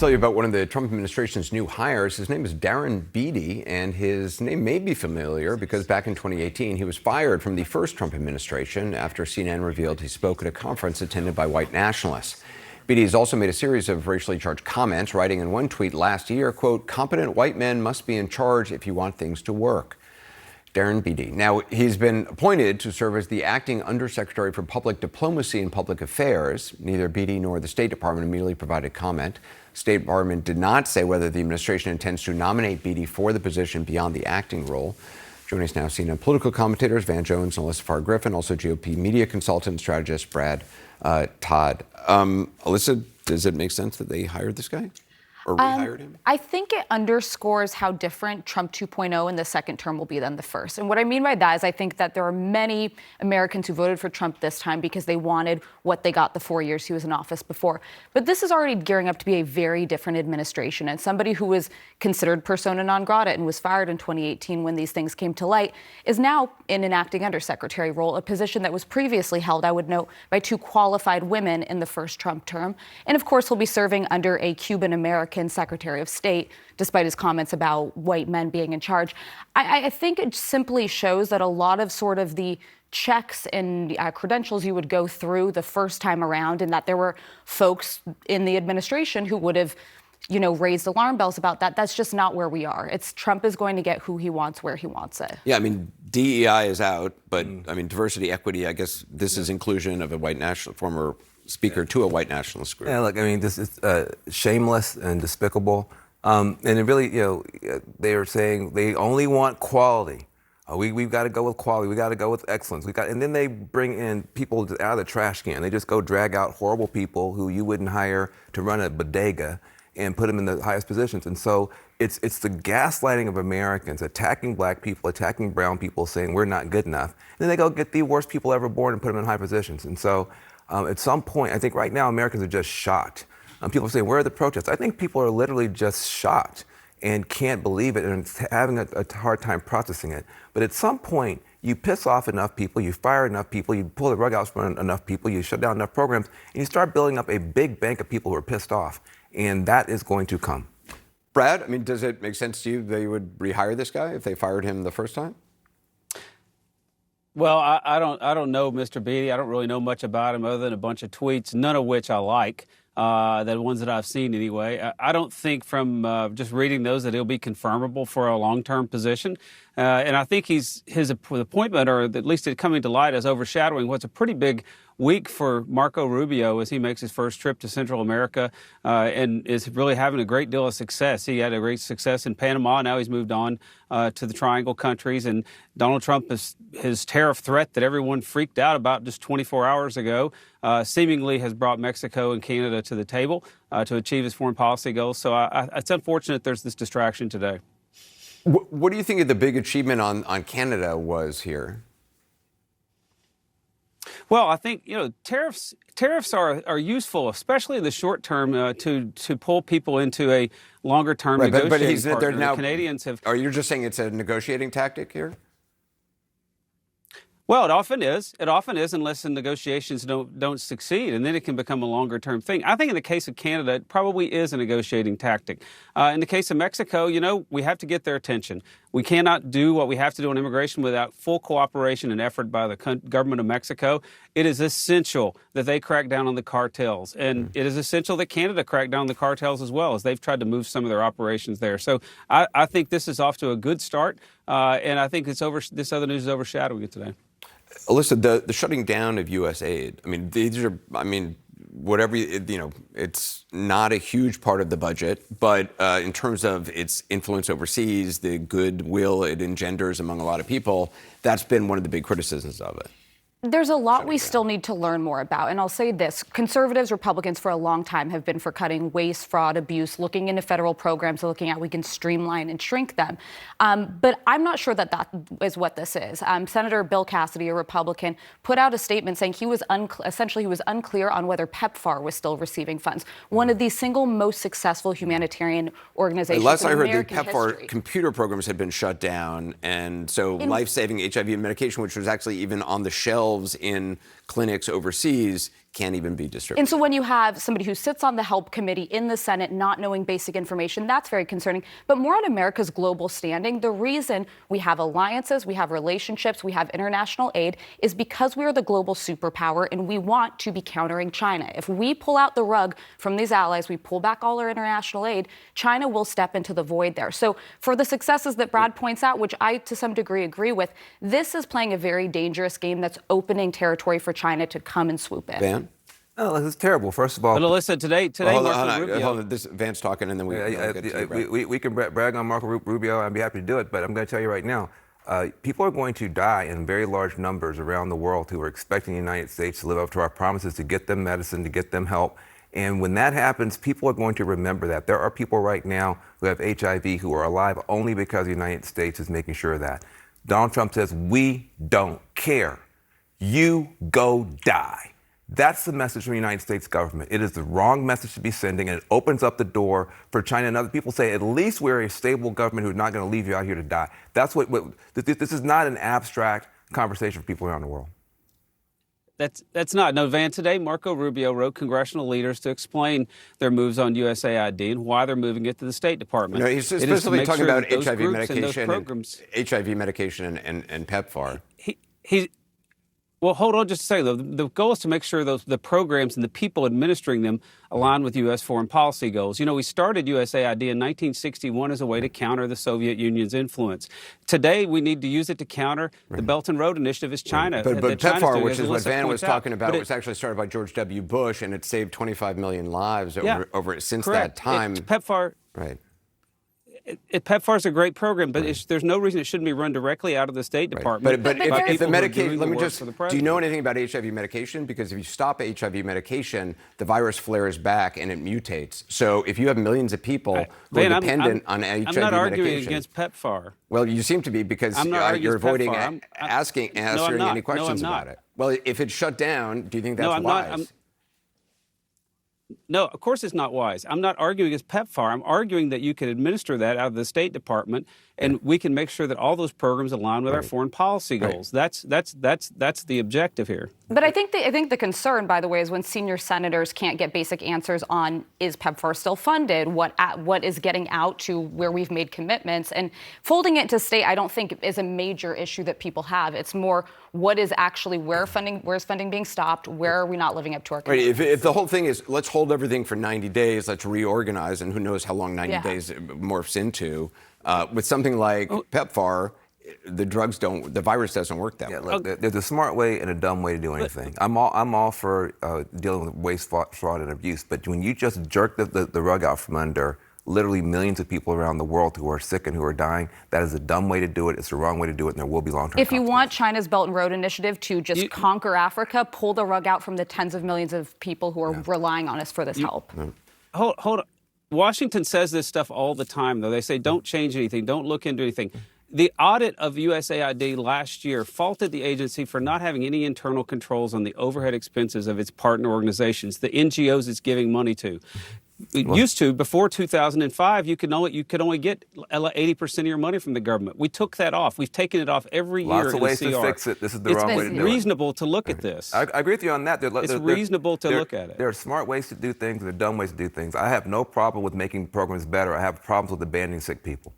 tell you about one of the Trump administration's new hires. His name is Darren Beattie, and his name may be familiar because back in 2018, he was fired from the first Trump administration after CNN revealed he spoke at a conference attended by white nationalists. Beattie has also made a series of racially charged comments, writing in one tweet last year, quote, "Competent white men must be in charge if you want things to work." Darren Beattie. Now, he's been appointed to serve as the acting undersecretary for public diplomacy and public affairs. Neither Beattie nor the State Department immediately provided comment. State Department did not say whether the administration intends to nominate Beattie for the position beyond the acting role. Joining us now, CNN political commentators Van Jones and Alyssa Farr-Griffin, also GOP media consultant and strategist Brad Todd. Alyssa, does it make sense that they hired this guy? Or rehired him? I think it underscores how different Trump 2.0 in the second term will be than the first. And what I mean by that is I think that there are many Americans who voted for Trump this time because they wanted what they got the 4 years he was in office before. But this is already gearing up to be a very different administration. And somebody who was considered persona non grata and was fired in 2018 when these things came to light is now in an acting undersecretary role, a position that was previously held, I would note, by two qualified women in the first Trump term. And of course, he'll be serving under a Cuban-American Secretary of State, despite his comments about white men being in charge. I think it simply shows that a lot of sort of the checks and credentials you would go through the first time around, and that there were folks in the administration who would have, raised alarm bells about that. That's just not where we are. Trump is going to get who he wants where he wants it. Yeah, I mean, DEI is out, but I mean, diversity, equity, I guess this is inclusion of a white national former speaker to a white nationalist group. Yeah, look, I mean, this is shameless and despicable. And it really, they are saying they only want quality. We've got to go with quality. We got to go with excellence. And then they bring in people out of the trash can. They just go drag out horrible people who you wouldn't hire to run a bodega and put them in the highest positions. And so it's the gaslighting of Americans, attacking black people, attacking brown people, saying we're not good enough. And then they go get the worst people ever born and put them in high positions. And so at some point, I think right now Americans are just shocked. People say, where are the protests? I think people are literally just shocked and can't believe it and having a hard time processing it. But at some point, you piss off enough people, you fire enough people, you pull the rug out from enough people, you shut down enough programs, and you start building up a big bank of people who are pissed off. And that is going to come. Brad, I mean, does it make sense to you they would rehire this guy if they fired him the first time? Well, I don't know Mr. Beattie. I don't really know much about him other than a bunch of tweets, none of which I like, the ones that I've seen anyway. I don't think from just reading those that he'll be confirmable for a long-term position. And I think his appointment, or at least it coming to light, is overshadowing what's a pretty big week for Marco Rubio as he makes his first trip to Central America and is really having a great deal of success. He had a great success in Panama. Now he's moved on to the Triangle countries. And Donald Trump, his tariff threat that everyone freaked out about just 24 hours ago, seemingly has brought Mexico and Canada to the table to achieve his foreign policy goals. So it's unfortunate there's this distraction today. What do you think the big achievement on Canada was here? Well, I think, tariffs are useful, especially in the short term, to pull people into a longer term negotiating partner. Now, the Canadians have. Are you just saying it's a negotiating tactic here? Well, it often is. It often is, unless the negotiations don't succeed, and then it can become a longer-term thing. I think in the case of Canada, it probably is a negotiating tactic. In the case of Mexico, we have to get their attention. We cannot do what we have to do on immigration without full cooperation and effort by the government of Mexico. It is essential that they crack down on the cartels, and it is essential that Canada crack down on the cartels as well, as they've tried to move some of their operations there. So I think this is off to a good start, and I think this other news is overshadowing it today. Alyssa, the shutting down of U.S. aid, whatever, it's not a huge part of the budget, but in terms of its influence overseas, the goodwill it engenders among a lot of people, that's been one of the big criticisms of it. There's a lot we still need to learn more about. And I'll say this, conservatives, Republicans for a long time have been for cutting waste, fraud, abuse, looking into federal programs, looking at how we can streamline and shrink them. But I'm not sure that is what this is. Senator Bill Cassidy, a Republican, put out a statement saying he was unclear on whether PEPFAR was still receiving funds, one of the single most successful humanitarian organizations Last in I heard, American the PEPFAR history. computer programs had been shut down, and so life-saving HIV medication, which was actually even on the shelves in clinics overseas, can't even be distributed. And so when you have somebody who sits on the help committee in the Senate not knowing basic information, that's very concerning. But more on America's global standing, the reason we have alliances, we have relationships, we have international aid is because we are the global superpower and we want to be countering China. If we pull out the rug from these allies, we pull back all our international aid, China will step into the void there. So for the successes that Brad points out, which I to some degree agree with, this is playing a very dangerous game that's opening territory for China to come and swoop in. Van? No, this is terrible. First of all, But Alyssa, today, Hold Marco on, Rubio. hold on. This Van's talking, and then we'll get to you, Brad. we can brag on Marco Rubio. I'd be happy to do it, but I'm going to tell you right now, people are going to die in very large numbers around the world who are expecting the United States to live up to our promises to get them medicine, to get them help. And when that happens, people are going to remember that. There are people right now who have HIV who are alive only because the United States is making sure of that. Donald Trump says, we don't care. You go die. That's the message from the United States government. It is the wrong message to be sending, and it opens up the door for China and other people say, at least we're a stable government who's not going to leave you out here to die. That's this is not an abstract conversation for people around the world. That's not. No, Van, today Marco Rubio wrote congressional leaders to explain their moves on USAID and why they're moving it to the State Department. No, he's It is to specifically make talking sure about that those HIV groups and those medication, programs. HIV medication and PEPFAR. Well, hold on just a second, though. The goal is to make sure the programs and the people administering them align with U.S. foreign policy goals. You know, we started USAID in 1961 as a way to counter the Soviet Union's influence. Today, we need to use it to counter the Belt and Road Initiative as China. But that China's PEPFAR, doing, which as is what Alyssa Van was points out. talking about, But was actually started by George W. Bush, and it saved 25 million lives Yeah, over since correct. that time. PEPFAR. Right. PEPFAR is a great program, but there's no reason it shouldn't be run directly out of the State Department. But But if there's- the people who are medication, doing let me the work just, for the do you president. know anything about HIV medication? Because if you stop HIV medication, the virus flares back and it mutates. So if you have millions of people who Van, are dependent on HIV I'm not arguing medication. against PEPFAR. Well, you seem to be because I'm not arguing you're against avoiding PEPFAR. answering not. any questions No, I'm about not. it. Well, if it's shut down, do you think that's No, I'm wise? not. No, of course it's not wise. I'm not arguing against PEPFAR. I'm arguing that you can administer that out of the State Department, and we can make sure that all those programs align with our foreign policy goals. That's the objective here. But I think the concern, by the way, is when senior senators can't get basic answers on is PEPFAR still funded, what is getting out to where we've made commitments, and folding it to state, I don't think is a major issue that people have. It's more what is actually where's funding being stopped, where are we not living up to our Right, commitments. if the whole thing is let's hold everything for 90 days, let's reorganize, and who knows how long 90 Yeah. days morphs into. With something like PEPFAR, the virus doesn't work that Yeah, way. look, there's a smart way and a dumb way to do anything. I'm all for dealing with waste, fraud, and abuse, but when you just jerk the rug out from under literally millions of people around the world who are sick and who are dying, that is a dumb way to do it. It's the wrong way to do it, and there will be long-term If you consequences. want China's Belt and Road Initiative to just conquer Africa, pull the rug out from the tens of millions of people who are relying on us for this help. Hold on. Washington says this stuff all the time, though. They say don't change anything, don't look into anything. The audit of USAID last year faulted the agency for not having any internal controls on the overhead expenses of its partner organizations, the NGOs it's giving money to. It used to, before 2005, you could only get 80% of your money from the government. We took that off. We've taken it off every year. Lots of ways to fix it. This is the It's wrong way to do it. It's reasonable to look at this. I agree with you on that. It's reasonable to look at it. There are smart ways to do things and there are dumb ways to do things. I have no problem with making programs better. I have problems with abandoning sick people.